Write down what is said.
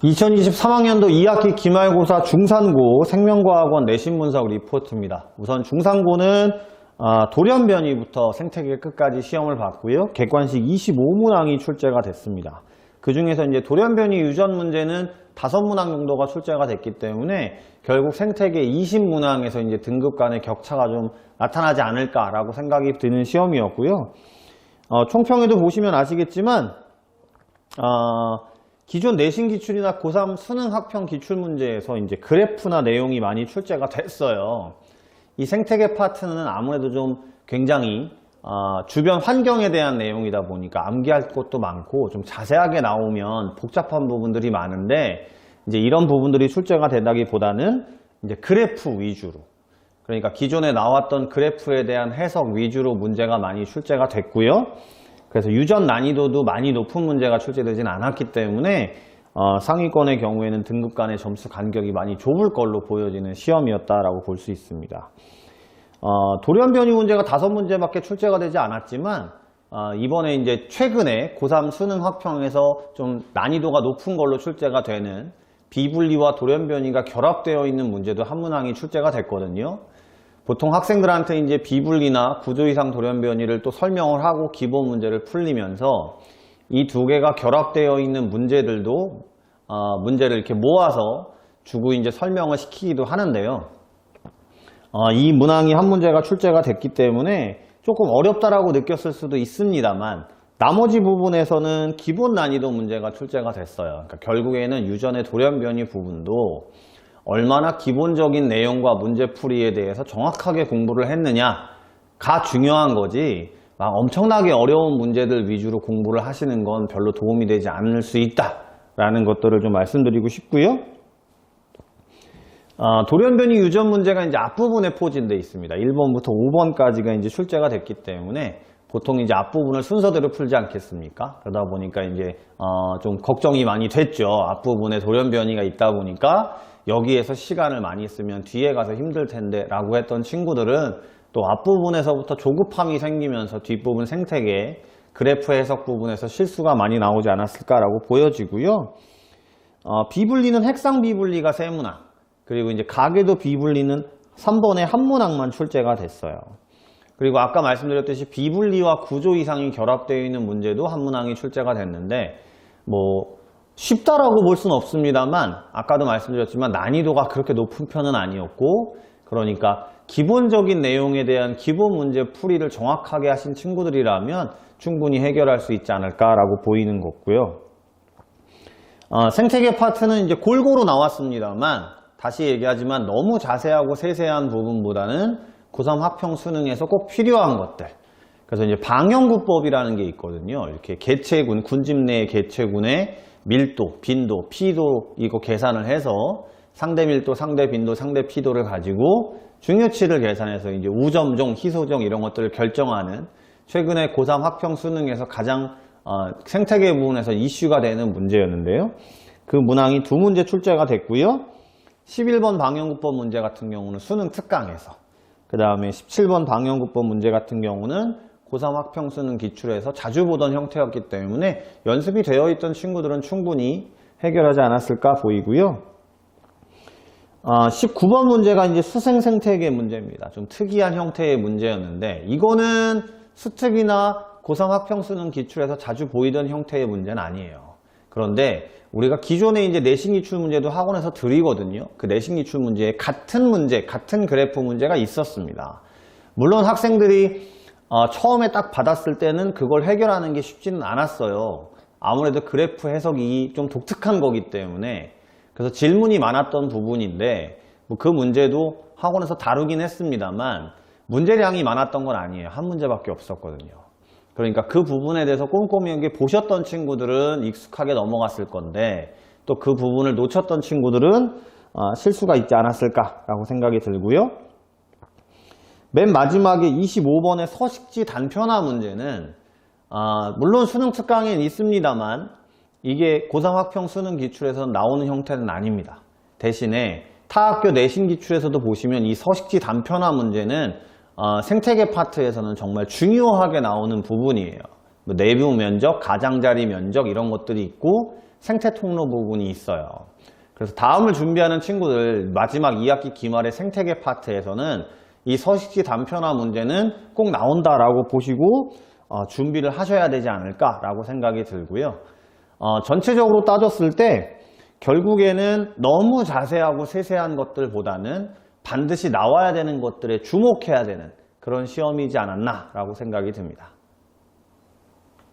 2023학년도 2학기 기말고사 중산고 생명과학원 내신 분석 리포트입니다. 우선 중산고는 돌연변이부터 생태계 끝까지 시험을 봤고요. 객관식 25문항이 출제가 됐습니다. 그 중에서 이제 돌연변이 유전 문제는 5문항 정도가 출제가 됐기 때문에 결국 생태계 20문항에서 이제 등급 간의 격차가 좀 나타나지 않을까라고 생각이 드는 시험이었고요. 총평에도 보시면 아시겠지만 기존 내신 기출이나 고3 수능 학평 기출 문제에서 이제 그래프나 내용이 많이 출제가 됐어요. 이 생태계 파트는 아무래도 좀 굉장히 주변 환경에 대한 내용이다 보니까 암기할 것도 많고 좀 자세하게 나오면 복잡한 부분들이 많은데 이제 이런 부분들이 출제가 된다기보다는 이제 그래프 위주로, 그러니까 기존에 나왔던 그래프에 대한 해석 위주로 문제가 많이 출제가 됐고요. 그래서 유전 난이도도 많이 높은 문제가 출제되진 않았기 때문에 상위권의 경우에는 등급 간의 점수 간격이 많이 좁을 걸로 보여지는 시험이었다라고 볼 수 있습니다. 돌연변이 문제가 5문제밖에 출제가 되지 않았지만 이번에 이제 최근에 고3 수능 학평에서 좀 난이도가 높은 걸로 출제가 되는 비분리와 돌연변이가 결합되어 있는 문제도 한 문항이 출제가 됐거든요. 보통 학생들한테 이제 비분리나 구조 이상 돌연변이를 또 설명을 하고 기본 문제를 풀리면서 이 두 개가 결합되어 있는 문제들도 문제를 이렇게 모아서 주고 이제 설명을 시키기도 하는데요. 이 문항이 한 문제가 출제가 됐기 때문에 조금 어렵다라고 느꼈을 수도 있습니다만 나머지 부분에서는 기본 난이도 문제가 출제가 됐어요. 그러니까 결국에는 유전의 돌연변이 부분도 얼마나 기본적인 내용과 문제풀이에 대해서 정확하게 공부를 했느냐가 중요한 거지 막 엄청나게 어려운 문제들 위주로 공부를 하시는 건 별로 도움이 되지 않을 수 있다라는 것들을 좀 말씀드리고 싶고요. 돌연변이 유전 문제가 이제 앞부분에 포진되어 있습니다. 1번부터 5번까지가 이제 출제가 됐기 때문에 보통 이제 앞부분을 순서대로 풀지 않겠습니까? 그러다 보니까 이제 좀 걱정이 많이 됐죠. 앞부분에 돌연변이가 있다 보니까 여기에서 시간을 많이 쓰면 뒤에 가서 힘들 텐데 라고 했던 친구들은 또 앞부분에서부터 조급함이 생기면서 뒷부분 생태계 그래프 해석 부분에서 실수가 많이 나오지 않았을까라고 보여지고요. 비분리는 핵상 비분리가 3문항, 그리고 이제 가계도 비분리는 3번에 한 문항만 출제가 됐어요. 그리고 아까 말씀드렸듯이 비분리와 구조 이상이 결합되어 있는 문제도 한 문항이 출제가 됐는데 쉽다라고 볼 수는 없습니다만 아까도 말씀드렸지만 난이도가 그렇게 높은 편은 아니었고, 그러니까 기본적인 내용에 대한 기본 문제 풀이를 정확하게 하신 친구들이라면 충분히 해결할 수 있지 않을까라고 보이는 거고요. 생태계 파트는 이제 골고루 나왔습니다만 다시 얘기하지만 너무 자세하고 세세한 부분보다는 고3 학평 수능에서 꼭 필요한 것들, 그래서 이제 방영구법이라는 게 있거든요. 이렇게 개체군, 군집 내의 개체군의 밀도, 빈도, 피도 이거 계산을 해서 상대 밀도, 상대 빈도, 상대 피도를 가지고 중요치를 계산해서 이제 우점종, 희소종 이런 것들을 결정하는 최근에 고3 학평 수능에서 가장 생태계 부분에서 이슈가 되는 문제였는데요. 그 문항이 2문제 출제가 됐고요. 11번 방영구법 문제 같은 경우는 수능 특강에서, 그 다음에 17번 방영구법 문제 같은 경우는 고3 학평 수능 기출에서 자주 보던 형태였기 때문에 연습이 되어 있던 친구들은 충분히 해결하지 않았을까 보이고요. 19번 문제가 이제 수생 생태계 문제입니다. 좀 특이한 형태의 문제였는데 이거는 수특이나 고3 학평 수능 기출에서 자주 보이던 형태의 문제는 아니에요. 그런데 우리가 기존에 이제 내신 기출 문제도 학원에서 드리거든요. 그 내신 기출 문제에 같은 문제, 같은 그래프 문제가 있었습니다. 물론 학생들이 처음에 딱 받았을 때는 그걸 해결하는 게 쉽지는 않았어요. 아무래도 그래프 해석이 좀 독특한 거기 때문에. 그래서 질문이 많았던 부분인데 그 문제도 학원에서 다루긴 했습니다만 문제량이 많았던 건 아니에요. 한 문제밖에 없었거든요. 그러니까 그 부분에 대해서 꼼꼼히 보셨던 친구들은 익숙하게 넘어갔을 건데 또 그 부분을 놓쳤던 친구들은 실수가 있지 않았을까라고 생각이 들고요. 맨 마지막에 25번의 서식지 단편화 문제는 물론 수능 특강엔 있습니다만 이게 고3 학평 수능 기출에서 나오는 형태는 아닙니다. 대신에 타 학교 내신 기출에서도 보시면 이 서식지 단편화 문제는 생태계 파트에서는 정말 중요하게 나오는 부분이에요. 내부 면적, 가장자리 면적 이런 것들이 있고 생태 통로 부분이 있어요. 그래서 다음을 준비하는 친구들 마지막 2학기 기말의 생태계 파트에서는 이 서식지 단편화 문제는 꼭 나온다라고 보시고 준비를 하셔야 되지 않을까라고 생각이 들고요. 전체적으로 따졌을 때 결국에는 너무 자세하고 세세한 것들보다는 반드시 나와야 되는 것들에 주목해야 되는 그런 시험이지 않았나라고 생각이 듭니다.